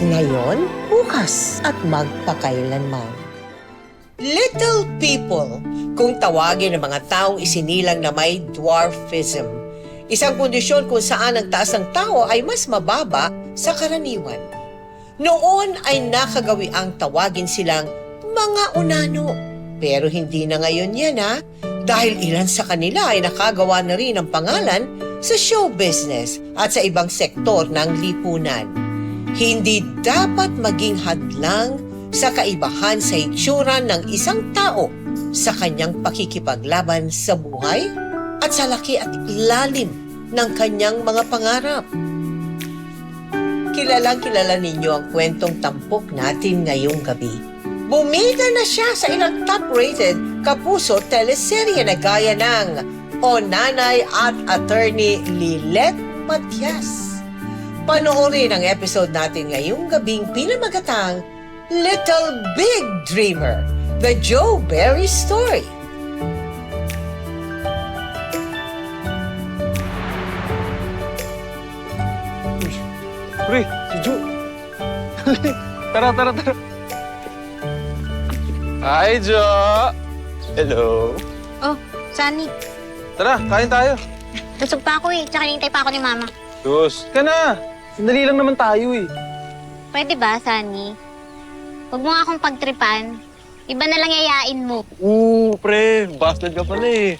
Ngayon, bukas at magpakailanman. Little people, kung tawagin ng mga taong isinilang na may dwarfism. Isang kondisyon kung saan ang taas ng tao ay mas mababa sa karaniwan. Noon ay nakagawi ang tawagin silang mga unano. Pero hindi na ngayon yan dahil ilan sa kanila ay nakagawa na rin ng pangalan sa show business at sa ibang sektor ng lipunan. Hindi dapat maging hadlang sa kaibahan sa itsura ng isang tao sa kanyang pakikipaglaban sa buhay at sa laki at ilalim ng kanyang mga pangarap. Kilalang-kilala ninyo ang kwentong tampok natin ngayong gabi. Bumida na siya sa ilang top-rated kapuso teleserye na gaya ng O Nanay at Attorney Lilet Matias. Panoorin ang episode natin ngayong gabing pinamagatang Little Big Dreamer, The Joe Berry Story. Pre, si Joe. Tara. Hi, Joe. Hello. Oh, Sunny. Tara, kain tayo. Busog pa ako tsaka hinihintay pa ako ni Mama. Sus, ka na. Sandali lang naman tayo Pwede ba, Sunny? Huwag mo nga akong pagtripan. Iba na lang yayain mo. Pre, bastard ka pala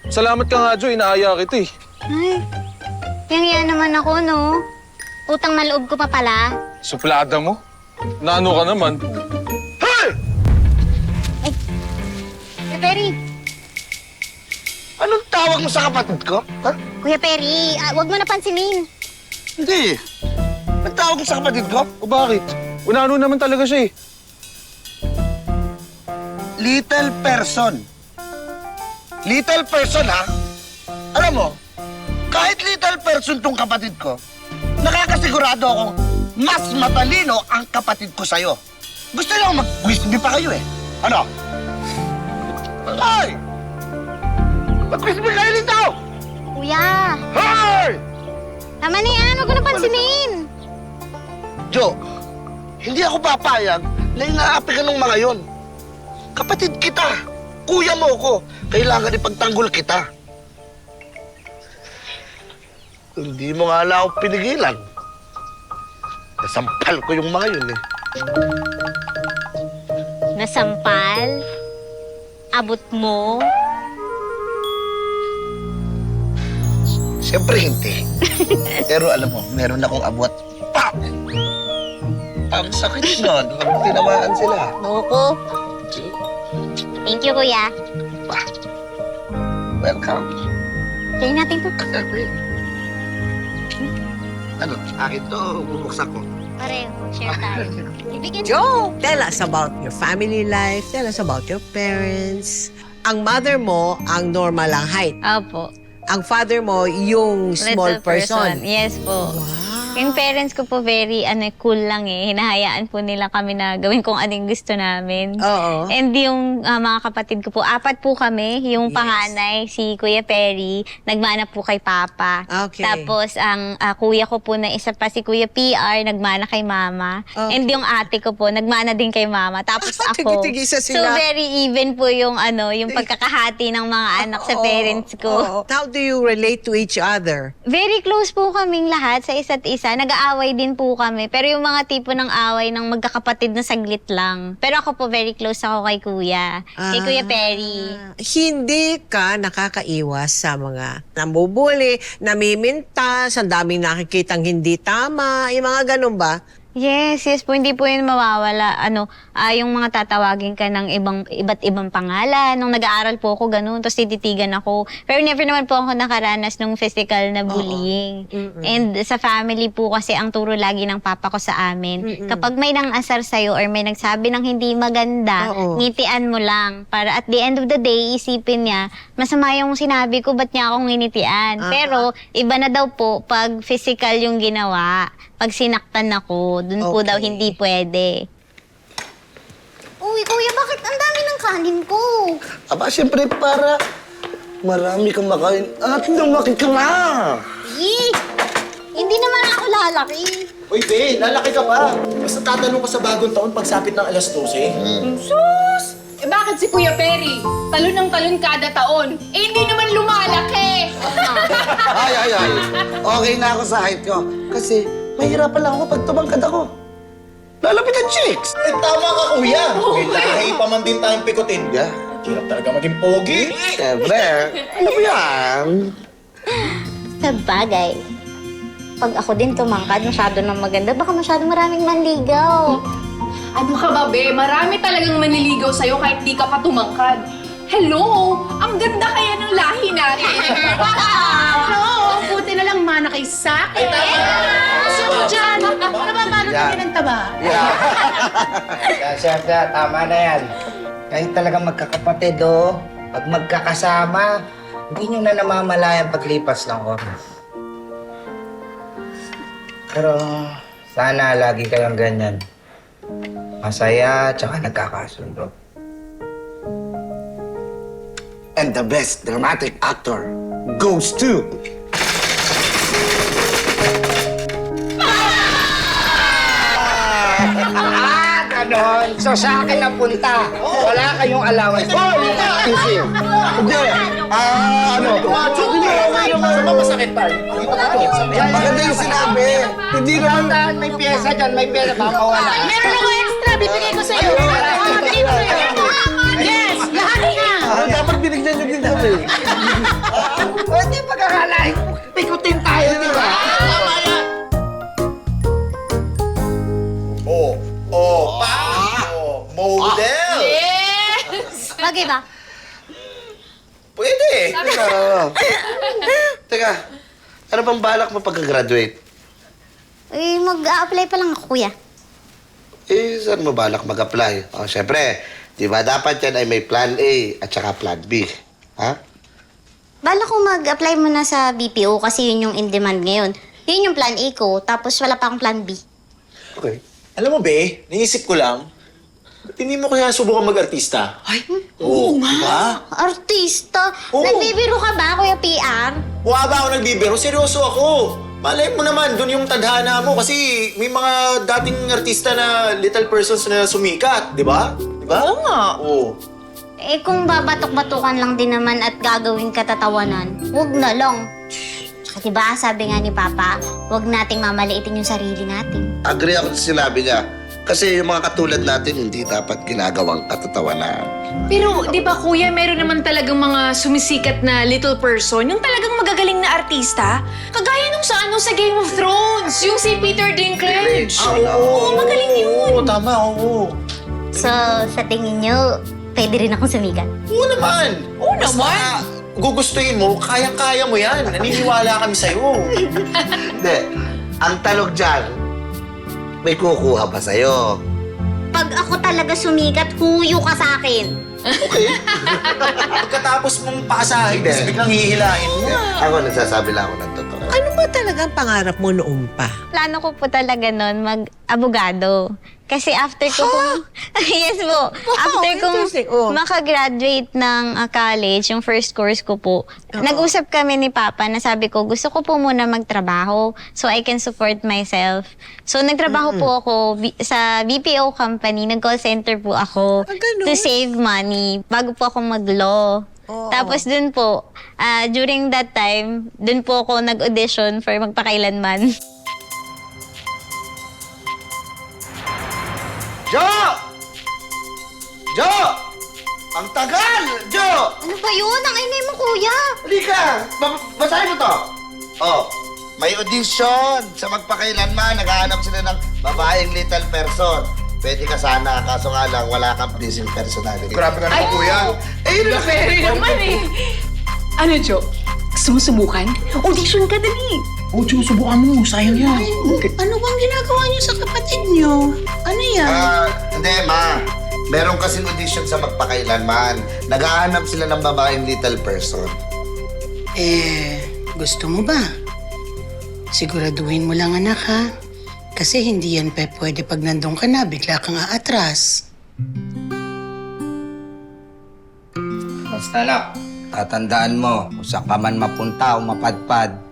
Salamat ka nga, Joe. Inaaya kita Ay, yang naman ako, no? Utang na loob ko pa pala. Suplada mo? Naano ka naman? Hey! Kuya Perry! Anong tawag mo sa kapatid ko? Ha? Kuya Perry, huwag mo na pansinin. Hindi. Nagtawag mo sa kapatid ko? O bakit? Unano naman talaga siya Little person. Little person, ha? Alam mo, kahit little person tong kapatid ko, nakakasigurado akong mas matalino ang kapatid ko sa'yo. Gusto niyo mag-quiz bee pa kayo Ano? Ay! Mag-quiz bee kayo dito! Kuya, Hoy! tama na yan. Huwag mo na pansinin. Jo, hindi ako papayag na inaapi ka ng mga yon. Kapatid kita. Kuya mo ko. Kailangan ipagtanggol kita. Hindi mo nga lang ako pinigilan. Nasampal ko yung mga yun Nasampal? Abot mo? Siyempre hindi. Pero alam mo, meron akong abot. Pa! Ang sakit nun. Pag tinamaan sila. Buko. Thank you, Kuya. Pa! Welcome. Kaya natin to. Ano? Akin to. Bubuksan ko. Pareho. Share tayo. Ibigin Joe, tell us about your family life. Tell us about your parents. Ang mother mo, ang normal lang height. Opo. Ang father mo, yung small Little person. Yes po. Wow. Yung parents ko po very cool lang Hinahayaan po nila kami na gawin kung anong gusto namin. Oo. And yung mga kapatid ko po, 4 po kami. Yung Yes. panganay, si Kuya Perry, nagmana po kay Papa. Okay. Tapos ang kuya ko po na isa pa, si Kuya PR, nagmana kay Mama. Okay. And yung ate ko po, nagmana din kay Mama. Tapos ako. Tigi-tigisa So sila. very even po yung yung pagkakahati ng mga anak sa parents ko. Oo. How do you relate to each other? Very close po kaming lahat sa isa't isa. Nag-aaway din po kami. Pero yung mga tipo ng away ng magkakapatid na saglit lang. Pero ako po very close ako kay Kuya. Kay Kuya Perry. Hindi ka nakakaiwas sa mga namubuli, namimintas, ang daming nakikitang hindi tama, yung mga ganun ba? Yes po. Hindi po yun mawawala. Yung mga tatawagin ka ng iba't ibang pangalan. Nung nag-aaral po ako, ganun. Tapos tititigan ako. Pero never naman po ako nakaranas ng physical na bullying. And sa family po kasi ang turo lagi ng papa ko sa amin. Kapag may nang-asar sa'yo or may nagsabi ng hindi maganda, ngitian mo lang. Para at the end of the day, isipin niya, masama yung sinabi ko, ba't niya akong nginitian? Pero iba na daw po pag physical yung ginawa. Pag sinaktan ako, dun po daw hindi pwede. Uy, Kuya, bakit ang dami ng kanin ko? Aba, siyempre para marami kang makain at lumaki ka na. Hindi naman ako lalaki. Uy, Be, lalaki ka pa. Basta tatanong ka sa bagong taon pagsapit ng alas 12. Sus! Eh bakit si Kuya Perry? Talon ng talon kada taon. Eh hindi naman lumalaki. Ay. Okay na ako sa height ko. Kasi mahirapan lang ako pag tumangkad ako. Lalapit ang chicks. Eh, tama ka, kuya. May lahi pa man din tayong pikutin. Yeah. Hirap talaga maging pogi. Siyempre, alam mo yan. Sa bagay, pag ako din tumangkad, masyado nang maganda, baka masyado maraming manligaw. Ano ka ba, Be? Marami talagang manliligaw sa'yo kahit di ka pa tumangkad. Hello! Ang ganda kaya ng lahi natin. Ano? Buti na lang mana kay Saki. Ay, tama! Gusto mo dyan? Nababalo Yan. natin ng taba. Siya, tama na yan. Kahit talagang magkakapatid, pag magkakasama, hindi nyo na namamalayan paglipas ng oras. Pero sana lagi kayong ganyan. Masaya, tsaka nagkakasundo. And the best dramatic actor goes to... Ganon. So sa akin na punta. Wala kayong allowance. Hindi. Masakit pa. Maganda yung sinabi. Hindi naman may pyesa dyan, may pyesa. Baka wala. Meron ako extra, bibigay ko sa'yo. Bibigay ko sa'yo. Yes, lahat na. Dapat binigyan nyo din kami. Hindi pagkakalain. Pikutin tayo, di ba? Model! Bagay ba? Pwede. Teka, ano bang balak mo pagka-graduate? Eh, mag-a-apply pa lang ako, kuya. Eh, saan mo balak mag-apply? Oh, syempre, di ba dapat yan ay may plan A at saka plan B? Ha? Bala ko mag-apply muna sa BPO kasi yun yung in-demand ngayon. Yun yung plan A ko, tapos wala pa akong plan B. Okay. Alam mo, Be, naisip ko lang, ba't hindi mo kaya subukan mag-artista? Ay, oo nga. Artista? Oo. Nagbibiro ka ba, Kuya PR? Mukha ba ako nagbibiro? Seryoso ako. Malay mo naman, doon yung tadhana mo kasi may mga dating artista na little persons na sumikat, di ba? Di ba? Oo nga. Oo. Eh, kung babatok-batukan lang din naman at gagawin katatawanan, huwag na lang. Tsaka diba, sabi nga ni Papa, huwag nating mamaliitin yung sarili natin. Agree ako sa sinabi niya. Kasi yung mga katulad natin, hindi dapat ginagawang katatawanan. Pero, di ba kuya, meron naman talagang mga sumisikat na little person, yung talagang magagaling na artista. Kagaya nung sa Game of Thrones, yung si Peter Dinklage. Oo, magaling yun. Oo, tama, oo. So, sa tingin nyo, pwede rin akong sumikat? Oo naman. Oo naman. Gugustuhin mo, kaya-kaya mo yan. Naniniwala kami sa'yo. Hindi. Ang talog dyan, may kukuha pa sa'yo. Pag ako talaga sumikat, huyo ka sa akin. Okay. Pagkatapos mong paasahin, tapos biglang hihilahin mo. Ako, nagsasabi lang ako ng totoo. Ano ba talagang pangarap mo noon pa? Plano ko po talaga nun mag-abogado. Kasi after ko pong... yes po. After kong interesting. Oh. makagraduate ng college, yung first course ko po, nag-usap kami ni Papa na sabi ko, gusto ko po muna magtrabaho so I can support myself. So nagtrabaho po ako sa BPO company, nag-call center po ako ganun? to save money bago po ako mag-law. Tapos dun po, during that time, dun po ako nag-audition for magpakailanman. Jo! Jo! Ang tagal! Jo! Ano ba yun? Ang ingay mo, kuya! Halika! Basahin mo to! Oh, may audition sa magpakailanman. Naghahanap sila ng babaeng little person. Pwede ka sana, kaso nga lang, wala kang pleasing personality. Grabe ka naman, kuya. Eh, yun na Very naman eh. Ano, Jo? Gusto mo subukan? Audition ka, dali. Oo, Diyo, subukan mo. Sayang yan. Ano bang ginagawa niyo sa kapatid niyo? Ano yan? Hindi, ma. Meron kasing audition sa magpakailanman. Naghahanap sila ng babaeng little person. Gusto mo ba? Siguraduhin mo lang, anak, ha? Kasi hindi yan pwede pag nandun ka na, bigla kang aatras. Basta anak, tatandaan mo, kung saan ka man mapunta o mapadpad,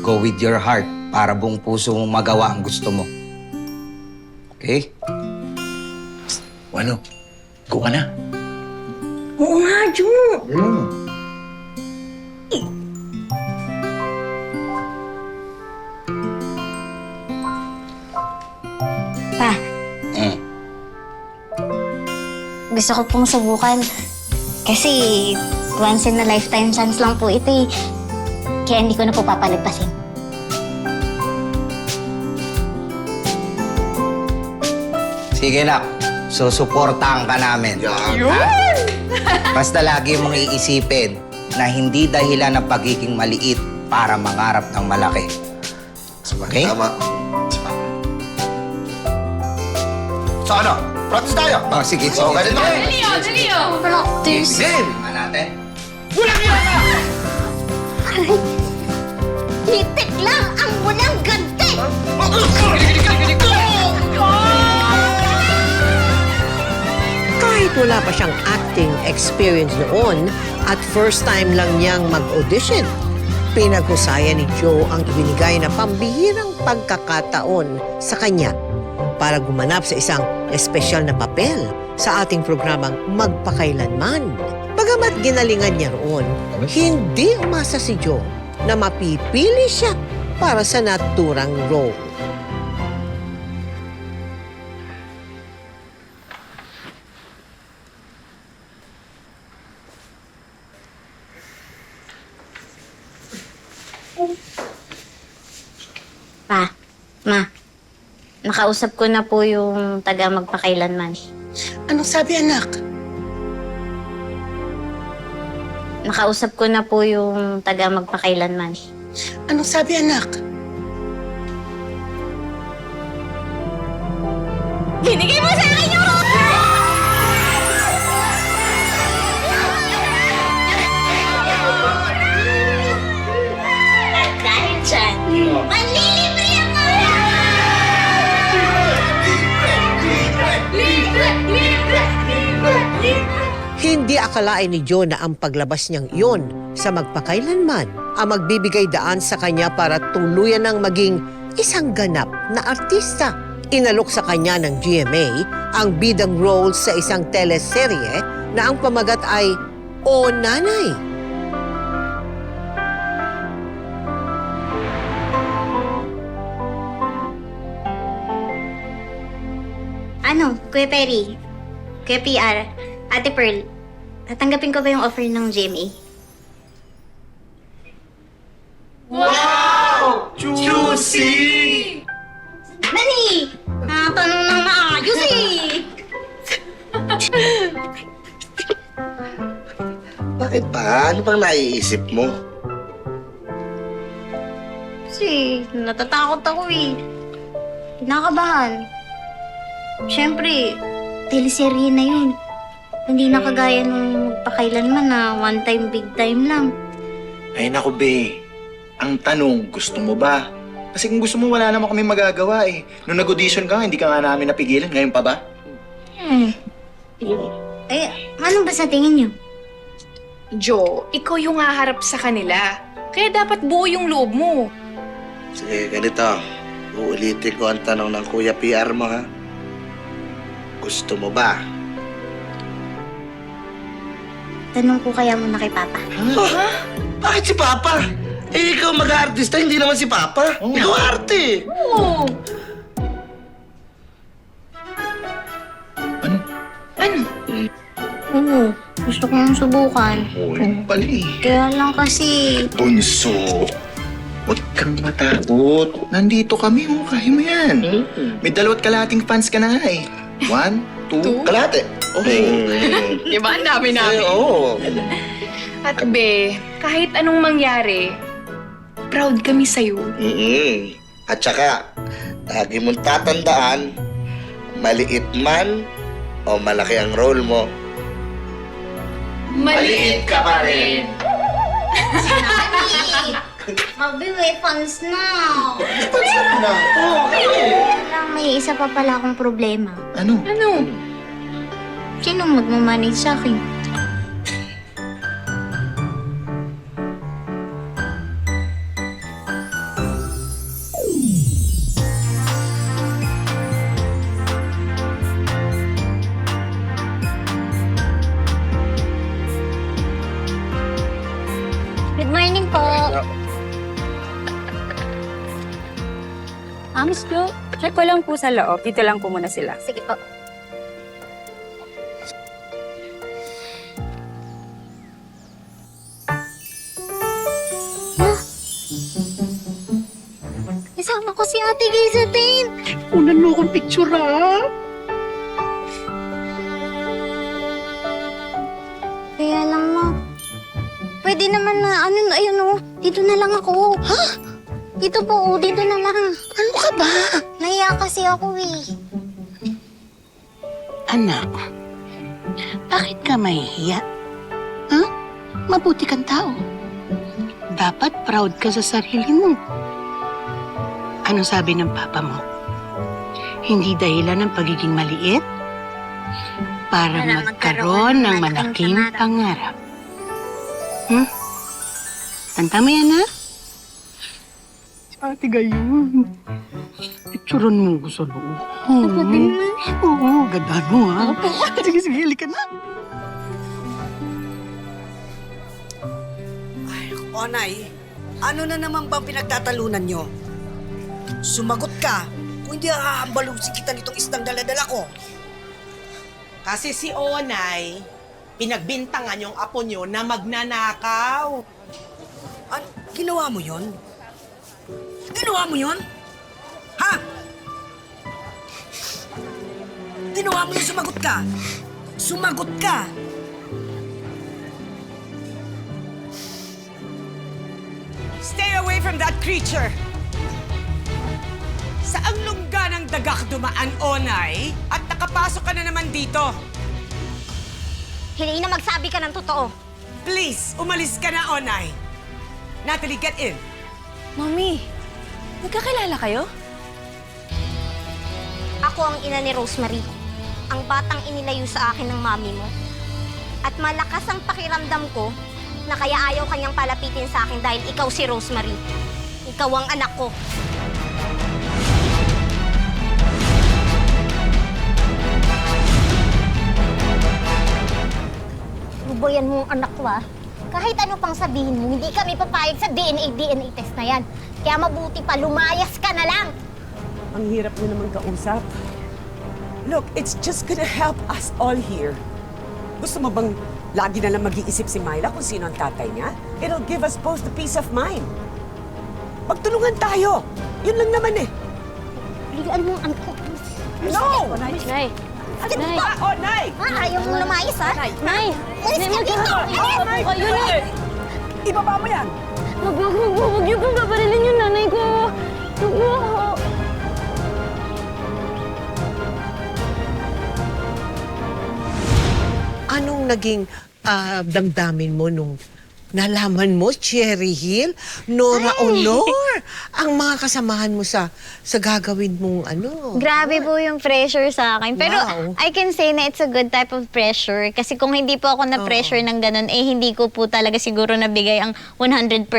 go with your heart. para buong puso mong magawa ang gusto mo. Okay? Ano? Go ka na. Oo nga, Ju. Pa, Mm. gusto ko pong subukan. Kasi once in a lifetime chance lang po ito eh. Kaya hindi ko na po papalagpasin. Sige nak, susuportahan ka namin. Basta lagi mong iisipin na hindi dahilan ng pagiging maliit para mangarap ng malaki. Okay? Tama. So ano? Practice tayo. Oh, sige, sige. So, ganito. Practice. Game! Tingnan natin. Hitik lang ang munang ganti! Kahit wala pa siyang acting experience noon at first time lang niyang mag-audition, pinaghusayan ni Joe ang ibinigay na pambihirang pagkakataon sa kanya para gumanap sa isang espesyal na papel sa ating programang Magpakailanman. Bagamat ginalingan niya roon, hindi umasa si Joe na mapipili siya para sa naturang role. Pa, ma, nakausap ko na po yung taga Magpakailanman. Anong sabi, anak? Nakausap ko na po yung taga Magpakailanman. Anong sabi, anak? Binigay mo sa akin yung dahil dyan, manlilibre ako! Hindi akalain ni Joe na ang paglabas niyang iyon sa Magpakailanman ang magbibigay daan sa kanya para tuluyan ng maging isang ganap na artista. Inalok sa kanya ng GMA ang bidang role sa isang teleserye na ang pamagat ay O Nanay. Ano, Kuya Perry, Kuya PR, Ate Pearl, tatanggapin ko ba yung offer ng GMA? Juicy! Dali! Tanong ng maayos eh! Bakit ba? Ano bang naiisip mo? Kasi natatakot ako eh. Kinakabahan. Siyempre, teleserye na yun. Hindi na kagaya nung Magpakailanman na one time, big time lang. Ay naku, be. Ang tanong, gusto mo ba? Kasi kung gusto mo, wala naman kami magagawa eh. Nung nag-audition ka, hindi ka nga namin napigilan. Ngayon pa ba? Eh, ano ba sa tingin niyo? Jo, ikaw yung haharap sa kanila. Kaya dapat buo yung loob mo. Sige, ganito. Uulitin ko ang tanong ng Kuya PR mo, ha? Gusto mo ba? Tanong ko kaya muna kay Papa. Bakit si Papa? Eh, ikaw mag-aartista, hindi naman si Papa. Ikaw arte. Oo. Ano? Ano? Oo, gusto ko yung subukan. Oo, yun pala eh. Kaya lang kasi... Bunso, huwag kang matakot. Nandito kami, oh. Kaya mo yan. May 2 kalahating fans ka na nga eh. 1, 2, Kalate. Di ba? Ang dami namin. Oo. At be, kahit anong mangyari, proud kami sa'yo. At saka, lagi mong tatandaan, maliit man o malaki ang role mo, Maliit ka pa rin. Mabi, may fans na. na. Lang, may isa pa pala akong problema. Ano? Ano? Sino magmamanage sa akin? Miss Jo, check ko lang po sa loob. Dito lang po muna sila. Sige po. Isama ko si Ate Gizatin. Unan mo akong picture, ha? Kaya lang, ma. Pwede naman na, ayun o. Dito na lang ako. Ha? Dito po, dito na lang. Ano ka ba? Nahiya kasi ako eh. Anak, bakit ka mahihiya? Ha? Mabuti kang tao. Dapat proud ka sa sarili mo. Anong sabi ng papa mo? Hindi dahilan ng pagiging maliit para magkaroon ng malaking pangarap. Tanda mo yan, ha? Ate gayon. Picturean mo ko sa loob. Oo, ganda mo, ha? Sige, sige, halika na. Onay, ano na naman bang pinagtatalunan nyo? Sumagot ka, kung hindi aambalusin kita nitong isdang daladala ko. Kasi si Onay, pinagbintangan yung apo nyo na magnanakaw. Ginawa mo yon? Ginawa mo yon? Ha? Ginawa mo yun, sumagot ka. Sumagot ka. Stay away from that creature! Saang lungga ng dagak dumaan, Onay? At nakapasok ka na naman dito. Hindi na magsabi ka ng totoo. Please, umalis ka na, Onay. Natalie, get in. Mami, nagkakilala kayo? Ako ang ina ni Rosemary. Ang batang inilayo sa akin ng mami mo. At malakas ang pakiramdam ko na kaya ayaw kanyang palapitin sa akin dahil ikaw si Rosemary. Ikaw ang anak ko. Buboyan mo ang anak ko, ah. Kahit ano pang sabihin mo, hindi kami papayag sa DNA test na yan. Kaya mabuti pa, lumayas ka na lang. Ang hirap mo naman kausap. Look, it's just gonna help us all here. Gusto mo bang lagi na lang mag-iisip si Myla kung sino ang tatay niya? It'll give us both the peace of mind. Magtulungan tayo. Yun lang naman eh. Ligaan mo ang anak ko. No! Nay! Ano ba? Oh, Nay! Ayaw mo lumayas, ha? Nay! Umalis ka dito! Oh, Nay! Nay! Ibaba mo yan! Huwag niyo pong paparilin yung nanay ko. Anong naging damdamin mo nung nalaman mo, Cherry Hill, Nora Honor, ang mga kasamahan mo sa gagawin mong ano? Grabe po yung pressure sa akin. Pero Wow. I can say na it's a good type of pressure. Kasi kung hindi po ako na-pressure ng ganun, hindi ko po talaga siguro nabigay ang 100%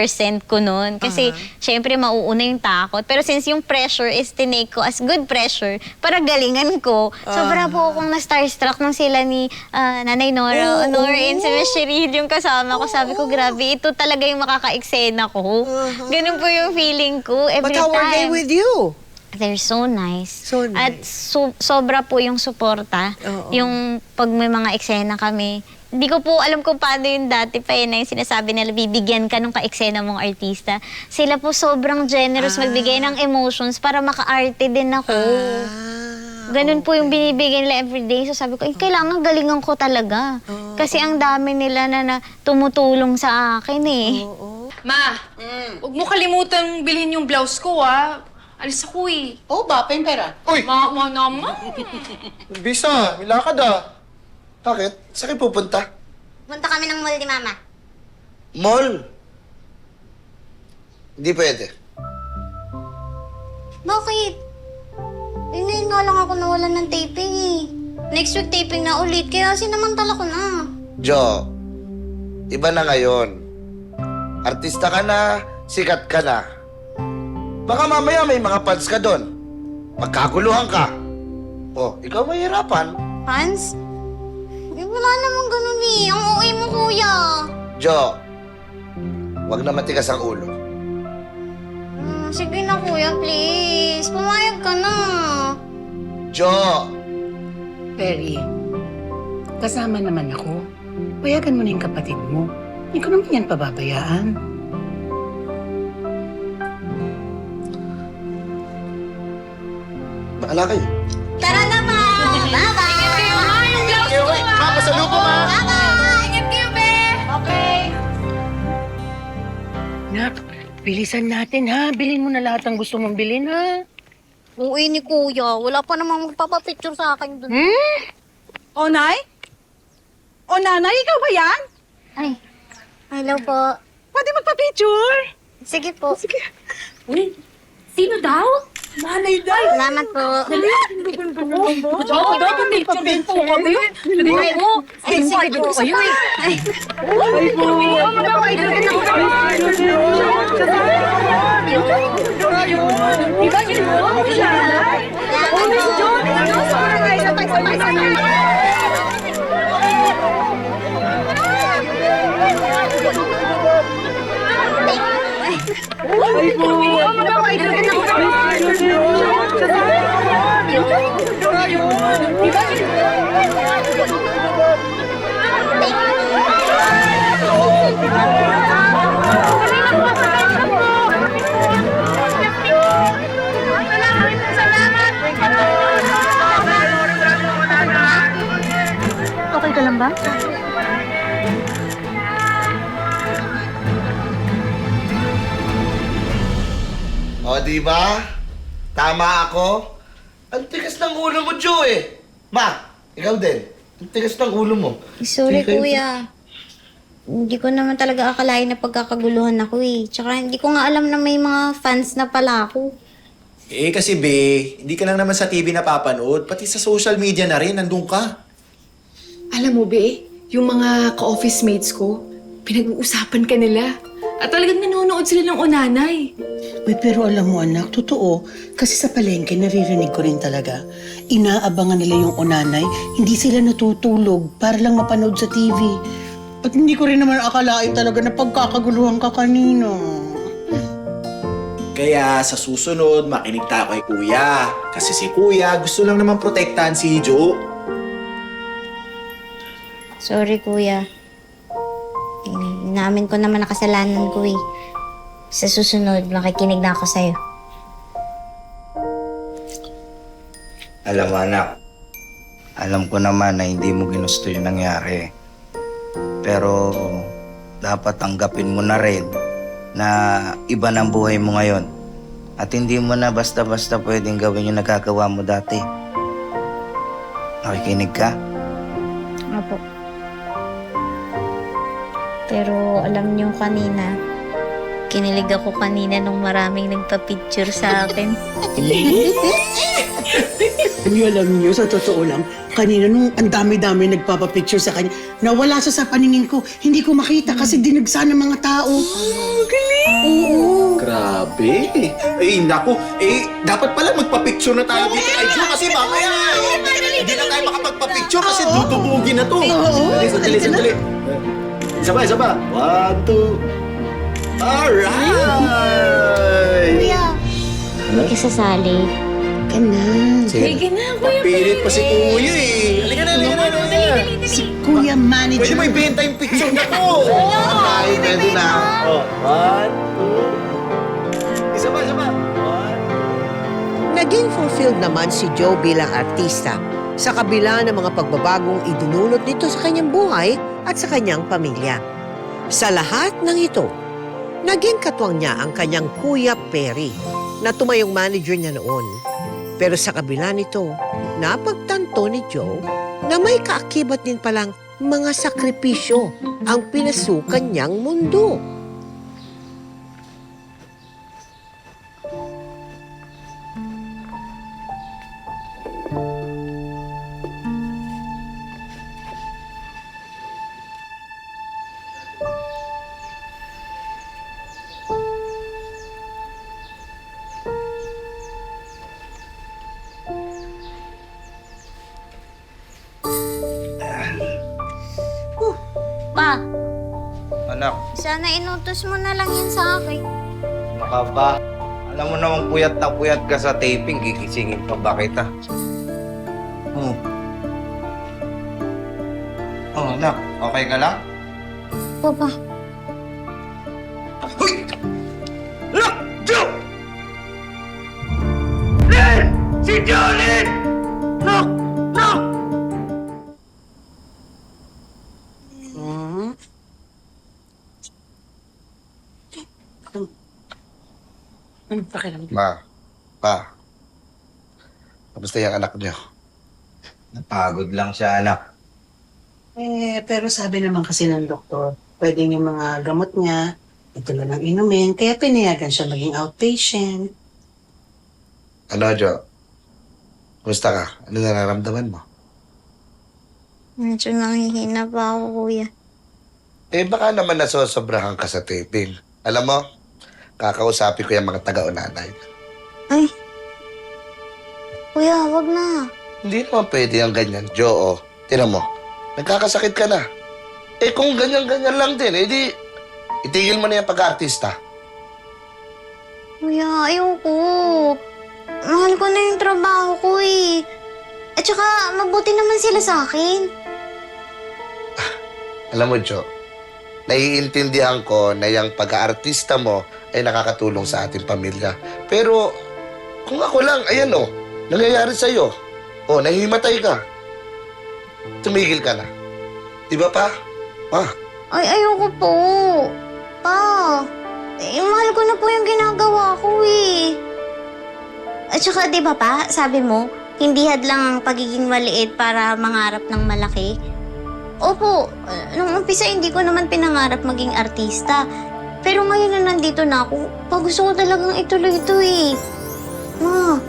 ko nun. Kasi syempre mauuna yung takot. Pero since yung pressure is tinake ko as good pressure, para galingan ko, sobra po akong na-starstruck nung sila ni Nanay Nora Honor and si Miss Cherry Hill yung kasama ko. Sabi ko, grabe, ito talaga yung makaka-eksena ko. Ganun po yung feeling ko every But how time. are they with you? They're so nice. So nice. At sobra po yung suporta. Oo. Yung pag may mga eksena kami. Hindi ko po alam kung paano yung dati pa yun na yung sinasabi nila, bibigyan ka ng ka-eksena mong artista. Sila po sobrang generous magbigay ng emotions para maka-arte din ako. Ganun po yung binibigay nila everyday. So sabi ko, kailangan galingan ko talaga. Kasi ang dami nila na tumutulong sa akin eh. Ma, huwag mo kalimutang bilhin yung blouse ko, ah. Alis ako eh. Oh, ba? Pera. Uy! Ma naman. Bisa, may lakad ah. Bakit? Saan kayo pupunta? Punta kami ng mall ni Mama. Mall? Hindi pwede. Bakit? Ngayon nga lang ako nawalan ng taping eh. Next week taping na ulit, kaya sinamantala ko na. Jo, iba na ngayon. Artista ka na, sikat ka na. Baka mamaya may mga fans ka doon. Magkaguluhan ka. Oh, ikaw mahirapan. Fans? Wala namang ganun eh. Ang okay mo, kuya. Jo, wag na matigas ang ulo. Sige na, kuya, please. Pumayag ka na. Jo! Perry, kasama naman ako. Payagan mo na yung kapatid mo. Hindi ko naman yan pababayaan. Bahala kayo. Tara na, ma! Bye-bye! Ingat kayo, ma! Yung blouse ko, ha? Ma, pasalubong, ha? Bye-bye! Ingat kayo, be! Okay. Nak, bilisan natin ha. Bilhin mo na lahat ng gusto mong bilhin ha. Uwi ni kuya. Wala pa namang magpapapicture sa akin dun. O, Nay? O, Nanay, ikaw ba yan? Ay, hello po. Pwede magpa-picture? Sige po. Uy, sino daw? Nanay daw. Salamat po. Oo, dapat picture po kami. Ay, ay, sige po. Ay, Okay ka lang ba? O, di ba? Tama ako. Ang tigas ng ulo mo, Jo eh. Ma, ikaw din. Ang tigas ng ulo mo. sorry, Sige kayo. kuya. Hindi ko naman talaga akalain na pagkakaguluhan ako eh. Tsaka hindi ko nga alam na may mga fans na pala ako. Eh, kasi be, hindi ka lang naman sa TV napapanood. Pati sa social media na rin, nandun ka. Alam mo, be, yung mga ka-office mates ko, pinag-uusapan ka nila. At talagang nanonood sila ng unanay. Uy, pero alam mo anak, totoo. Kasi sa palengke, naririnig ko rin talaga. Inaabangan nila yung unanay. Hindi sila natutulog para lang mapanood sa TV. At hindi ko rin naman akalain talaga na pagkakaguluhan ka kanina. Kaya sa susunod, makinig tayo kay Kuya. Kasi si Kuya gusto lang naman protektahan si Jo. Sorry, kuya. Namin ko naman nakasalanan ko eh. Sa susunod, makikinig na ako sa'yo. Alam mo anak, alam ko naman na hindi mo ginusto yung nangyari. Pero dapat tanggapin mo na rin na iba ng buhay mo ngayon. At hindi mo na basta-basta pwedeng gawin yung nagagawa mo dati. Nakikinig ka? Apo. Pero alam niyo kanina, kinilig ako kanina nung maraming nagpa-picture sa akin. Hindi alam niyo, sa totoo lang, kanina nung ang dami-dami nagpapapicture sa kanya, nawala siya sa paningin ko. Hindi ko makita kasi dinagsa ng mga tao. Grabe. Eh, naku. Eh, dapat pala magpa-picture na tayo dito kay Jo kasi mamaya. Hindi na tayo makapagpa-picture kasi dudubugin na to. Sandali. Isa pa. 1, 2. Alright! Kuya, hindi ka sasali. Ka na. Sige na, kuya. Pilit pa si Kuya eh. Halika na. Si Kuya Manager. Pwede mo ibenta yung picture na to. Ay, pwede na. Oh, 1, 2. Isa pa. 1. Naging fulfilled naman si Joe bilang artista sa kabila ng mga pagbabagong idinulot nito sa kanyang buhay at sa kanyang pamilya. Sa lahat ng ito, naging katwang niya ang kanyang Kuya Perry na tumayong manager niya noon. Pero sa kabila nito, napagtanto ni Joe na may kaakibat din palang mga sakripisyo ang pinasukan niyang mundo. Pa, Anak, sana inutos mo na lang yan sa akin. ano ka ba? Alam mo namang puyat na puyat ka sa taping, gigisingin pa ba kita? Oh. Oh, anak, okay ka lang? Papa. Hoy! Look! Joe! Lynn! Si Jolene! Look! Look! Ma, pa. Kamusta yung anak niyo? Napagod lang siya, anak. Pero sabi naman kasi ng doktor, pwedeng yung mga gamot niya, ito lang ang inumin, kaya pinayagan siya maging outpatient. Ano, Jo? Kumusta ka? Ano nararamdaman mo? Medyo nanghihina pa ako, kuya. Baka naman nasosobrahan ka sa taping. Alam mo, kakausapin ko yung mga taga-unanay. Ay. Kuya, wag na. Hindi naman pwede ang ganyan, Jo. Tinan mo, nagkakasakit ka na. Kung ganyan-ganyan lang din, di itigil mo na yung pag-aartista. Kuya, ayoko. Mahal ko na yung trabaho ko eh. At saka, mabuti naman sila sa akin. Alam mo, Jo, naiintindihan ko na yung pag-aartista mo ay nakakatulong sa ating pamilya. Pero, kung ako lang, ayan nangyayari sa'yo. Nahihimatay ka. Tumigil ka na. Di ba, pa? Pa? Ay, ayoko po. Pa, mahal ko na po yung ginagawa ko eh. At saka, di ba pa, sabi mo, hindi hadlang ang pagiging maliit para mangarap ng malaki. Opo, nung umpisa hindi ko naman pinangarap maging artista. Pero ngayon na nandito na ako, gusto ko talagang ituloy ito eh. Ma,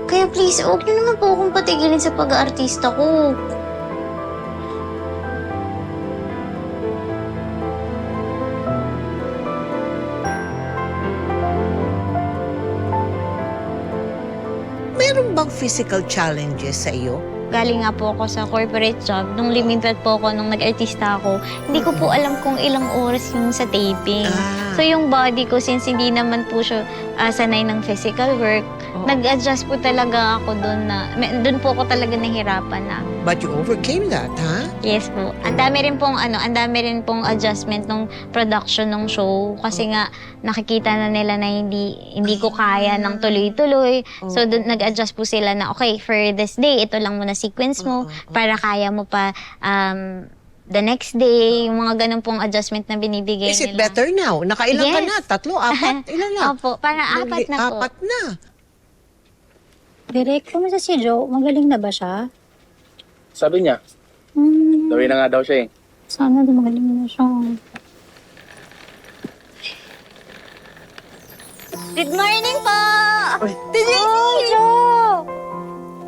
kaya please, huwag niyo naman po akong patigilin sa pag-aartista ko. Meron bang physical challenges sa iyo? Galing nga po ako sa corporate job. Nung limited po ako, nung nag-artista ako, hindi ko po alam kung ilang oras yung sa taping. So yung body ko, since hindi naman po siya sanay ng physical work, nag-adjust po talaga ako doon na, doon po ako talaga nahirapan na. But you overcame that, ha? Yes po. Ang dami rin pong adjustment ng production ng show kasi nga nakikita na nila na hindi ko kaya ng tuloy-tuloy. So doon nag-adjust po sila na okay, for this day ito lang muna sequence mo para kaya mo pa the next day, yung mga ganun pong adjustment na binibigay Is it nila. better now? Nakailan ka Yes. na? 3, 4? Ilan na? Opo, para 4 na po. 4 na. Direk, kumusta si Joe? Magaling na ba siya? Sabi niya, gawin na nga daw siya eh. Sana di magaling na siya. Good morning po! Joe!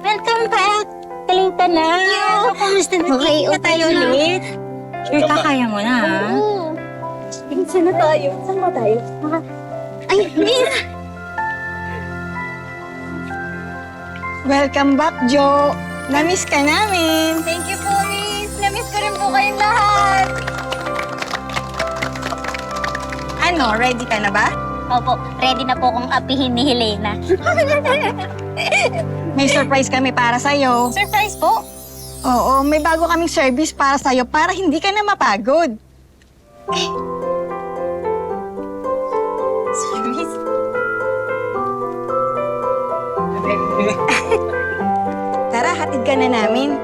Welcome back! Galing ka na! So, kumusta na? Okay, na tayo ulit? Sure, kakaya mo na, ha? Oo. Saan na tayo? Saan ba tayo? Ay, miss! Welcome back, Joe! Namiss ka namin! Thank you po, miss! Namiss ko rin po kayong lahat! Ano, ready ka na ba? Opo, ready na po akong apihin ni Helena. May surprise kami para sa'yo. Surprise po! Oo, may bago kaming service para sa'yo para hindi ka na mapagod. Service? Tara, hatid ka na namin.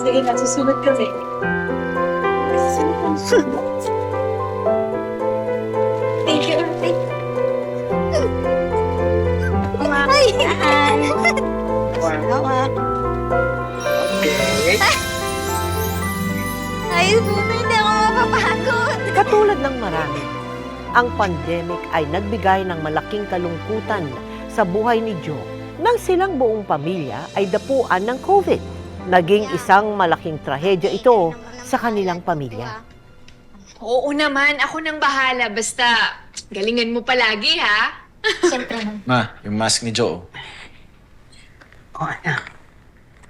Sige na, susunod kami. Thank you, ate. Ay! Hawak. Ayos po, hindi ako mapapagod. Katulad ng marami, ang pandemic ay nagbigay ng malaking kalungkutan sa buhay ni Joe nang silang buong pamilya ay dapuan ng COVID. Naging isang malaking trahedya ito sa kanilang pamilya. Oo naman, ako nang bahala. Basta, galingan mo palagi, ha? Siyempre naman. Ma, yung mask ni Joe. O anak,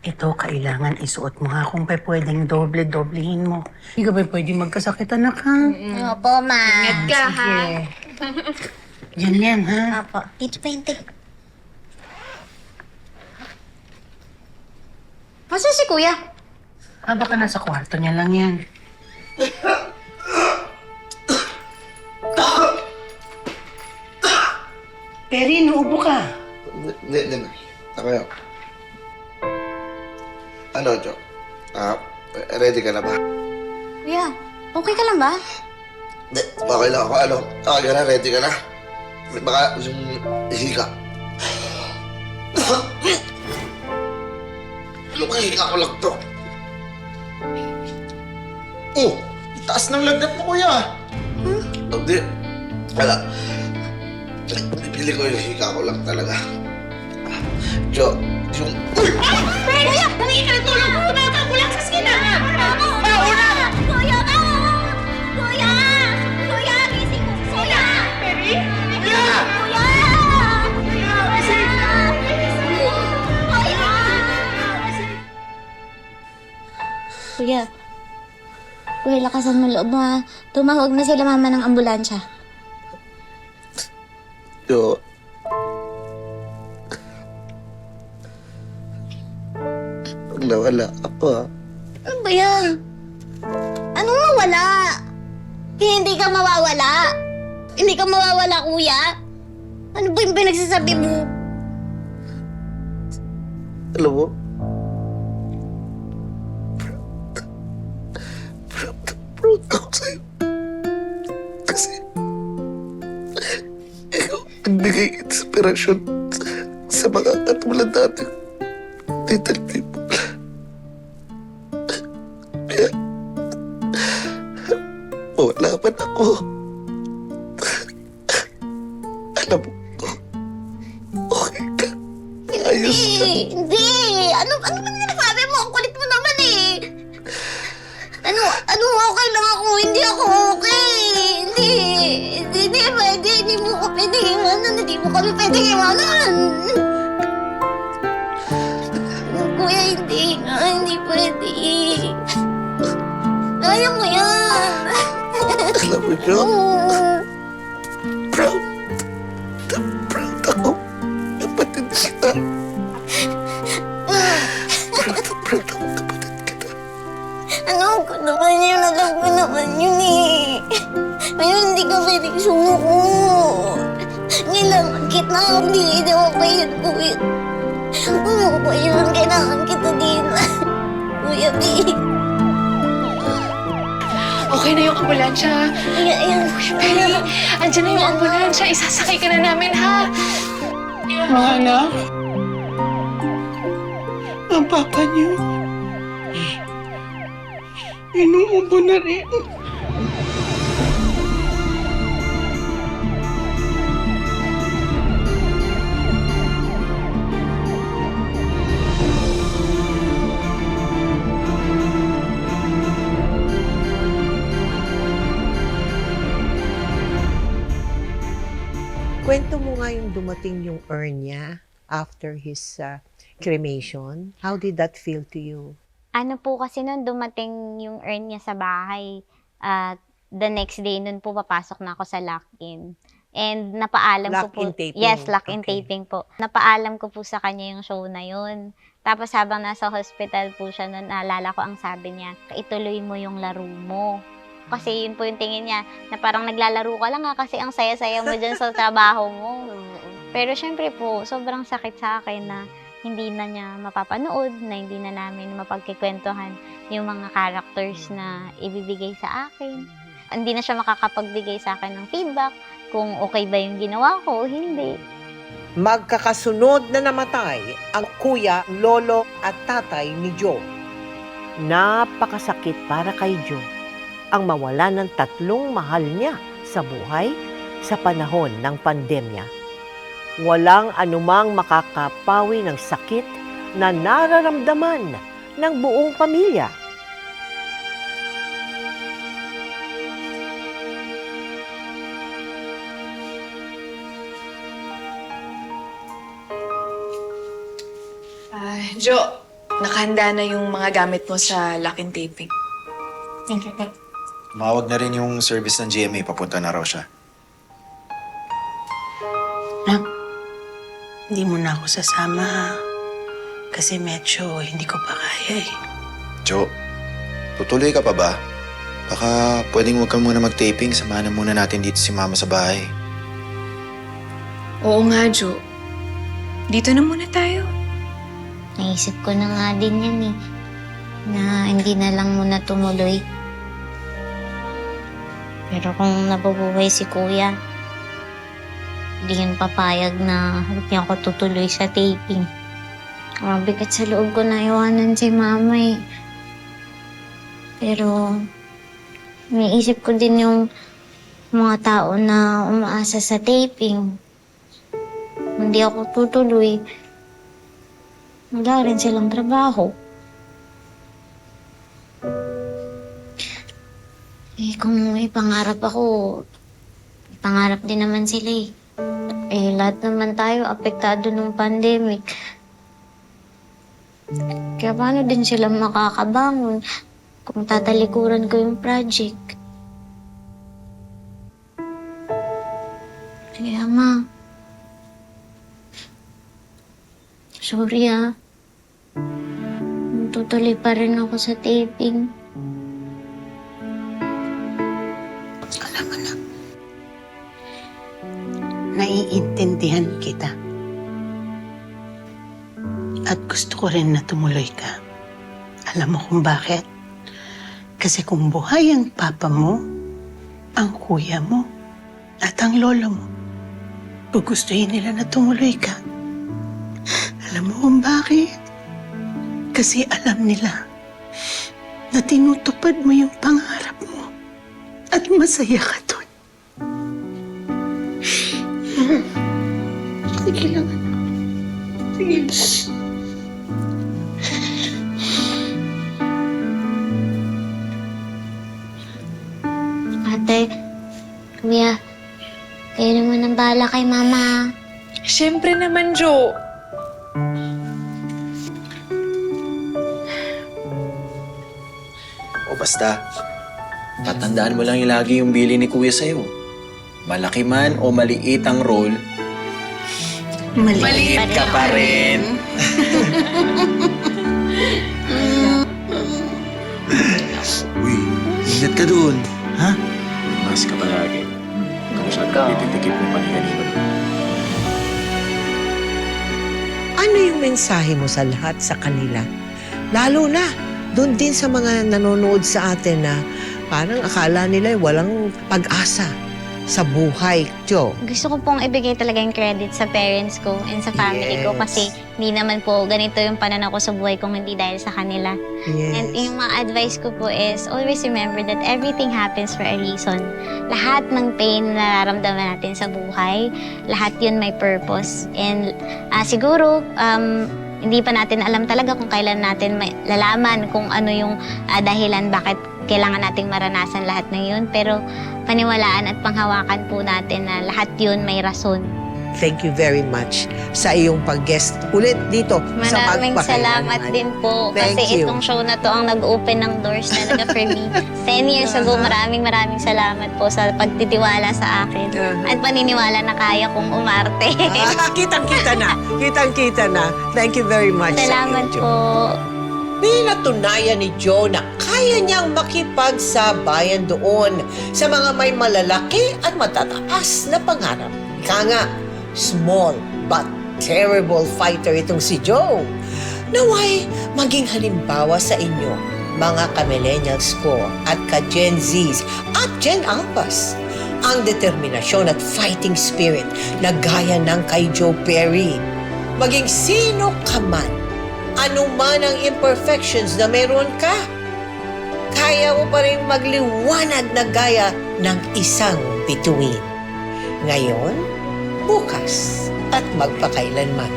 ito kailangan isuot mo ha kung pwedeng doble-doblehin mo. Hindi ka ba pwedeng magkasakit, anak, ha? Opo, ma. Ingat ka, ha? Yan lang, ha? Apo. Tito Painting. Masa si Kuya? Baka nasa kwarto niya lang yan. Perry, nuubo ka. Hindi. Ako yun. Ano, Jo? Ready ka na ba? Kuya, okay ka lang ba? Hindi, okay lang ako. Ano? Okay ka na? Ready ka na? Baka yung hika. Ano ba hika ko lang to? Oh, taas ng lagnat mo, kuya. Hindi. Wala. Pipili ko yung hika ko lang talaga. Jo, yung... Kuya, tumingin ka ng tulong! Tumatang lang sa skina! Kuya! Kuya! Kuya! Kuya! Gising ko! Kuya! Perry? Kuya! Kuya! Kuya! Kuya, lakasan mo loob mo ha. Tumawag na sila mama ng ambulansya. Jo... Pag nawala ako, ha? Ano ba yan? Anong mawala? Hindi ka mawawala. Hindi ka mawawala, kuya. Ano ba yung pinagsasabi mo? Alam mo? Proud ako sa'yo. Kasi... ikaw nagbigay inspirasyon sa mga katulad natin. Little people. Kaya... wala man ako. Alam mo, okay ka. Ayos ka. Hindi! Ano ba sinasabi mo? Ang kulit mo naman eh! Ano okay lang ako? Hindi ako okay! Hindi pwede. Hindi mo ko pwede iwanan. Hindi mo kami pwede iwanan. Kuya, hindi pwede. Kaya mo yan. Alam mo, Jo? Proud ako. Kapatid kita. Proud ako, kapatid kita. Alam ko naman yun eh. Ngayon hindi ka pwedeng sumuko. Kailangan kita, hindi daw pa yun, kuya. Umuko yun, kailangan kita din. Kuya, babe. Okay na yung ambulansya. Ayan. Perry, andyan na yung ambulansya. Isasakay ka na namin, ha? Mga anak, ang papa niyo, inuubo na rin. Kwento mo nga yung dumating yung urn niya after his cremation. How did that feel to you? Ano po kasi nun dumating yung urn niya sa bahay. At the next day nun po papasok na ako sa lock-in. And napaalam ko po. Lock-in taping. Yes, lock-in Okay. taping po. Napaalam ko po sa kanya yung show na yun. Tapos habang nasa hospital po siya nun, naalala ko ang sabi niya, ituloy mo yung laro mo. Kasi yun po yung tingin niya, na parang naglalaro ka lang kasi ang saya-saya mo dyan sa trabaho mo. Pero syempre po, sobrang sakit sa akin na hindi na niya mapapanood, na hindi na namin mapagkikwentuhan yung mga characters na ibibigay sa akin. Hindi na siya makakapagbigay sa akin ng feedback kung okay ba yung ginawa ko o hindi. Magkakasunod na namatay ang kuya, lolo at tatay ni Joe. Napakasakit para kay Joe ang mawala ng tatlong mahal niya sa buhay sa panahon ng pandemya. Walang anumang makakapawi ng sakit na nararamdaman ng buong pamilya. Jo, nakahanda na yung mga gamit mo sa lock-in taping. Tumawag na rin yung service ng GMA, papunta na raw siya. Nak, hindi mo na ako sasama ha. Kasi medyo hindi ko pa kaya eh. Jo, tutuloy ka pa ba? Baka pwedeng huwag ka muna mag-taping. Samahan na muna natin dito si Mama sa bahay. Oo nga, Jo. Dito na muna tayo. Naisip ko na nga din yan eh, na hindi na lang muna tumuloy. Pero kung nabubuhay si Kuya, hindi yun papayag na hindi ako tutuloy sa taping. Mabigat sa loob ko na iwanan si Mama eh. Pero naisip ko din yung mga tao na umaasa sa taping. Hindi ako tutuloy. Wala rin silang trabaho. Eh, kung may pangarap ako, may pangarap din naman sila eh. Eh, lahat naman tayo apektado ng pandemic. Kaya paano din sila makakabangon kung tatalikuran ko yung project? Kaya sorry tutuloy pa rin ako sa taping. Alam mo na, naiintindihan kita. At gusto ko rin na tumuloy ka. Alam mo kung bakit? Kasi kung buhay ang papa mo, ang kuya mo, at ang lolo mo, gugustuhin nila na tumuloy ka. Alam mo kung bakit? Kasi alam nila na tinutupad mo yung pangarap mo at masaya ka doon. Sige lang, anak. Sige. Ate, Kuya, kayo naman ang bahala kay Mama. Siyempre naman, Jo. O basta, tatandaan mo lang yung lagi yung bili ni Kuya sa'yo. Malaki man o maliit ang role, maliit ka pa rin. Uy, ingat ka dun. Ha? Mas ka palagi. Kung saan tititikip mo paniganino. Ano yung mensahe mo sa lahat sa kanila? Lalo na, doon din sa mga nanonood sa atin na parang akala nila walang pag-asa sa buhay. Jo. Gusto ko pong ibigay talaga yung credit sa parents ko and sa family ko Yes. kasi hindi naman po ganito yung pananaw ko sa buhay kung hindi dahil sa kanila. And Yes. yung mga advice ko po is always remember that everything happens for a reason. Lahat ng pain na nararamdaman natin sa buhay, lahat yun may purpose. And siguro, hindi pa natin alam talaga kung kailan natin lalaman kung ano yung dahilan bakit kailangan nating maranasan lahat ng yun. Pero paniwalaan at panghawakan po natin na lahat yun may rason. Thank you very much sa iyong pag-guest ulit dito sa Maraming salamat Magpakailanman. din po. Thank Kasi you. itong show na to ang nag-open ng doors talaga for me. 10 years ago, maraming salamat po sa pagtitiwala sa akin. At paniniwala na kaya kong umarte. Kitang-kita na. Kitang-kita na. Thank you very much. Salamat sa iyo, Jo. po. Pinatunayan ni Joe na kaya niyang makipagsabayan doon sa mga may malalaki at matataas na pangarap. Ika nga, small but terrible fighter itong si Joe. Naway maging halimbawa sa inyo, mga ka-millennials ko at ka-Gen Zs at Gen Alphas. Ang determinasyon at fighting spirit na gaya ng kay Joe Perry. Maging sino ka man, ano man ang imperfections na meron ka, kaya mo pa rin magliwanag na gaya ng isang bituin. Ngayon, bukas, at magpakailanman.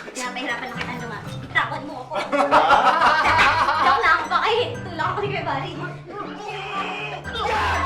Pinapahirapan lang kita nga. Itakot mo ako. Joke lang, baka tulak ako ni Kuya Barry. Yeah!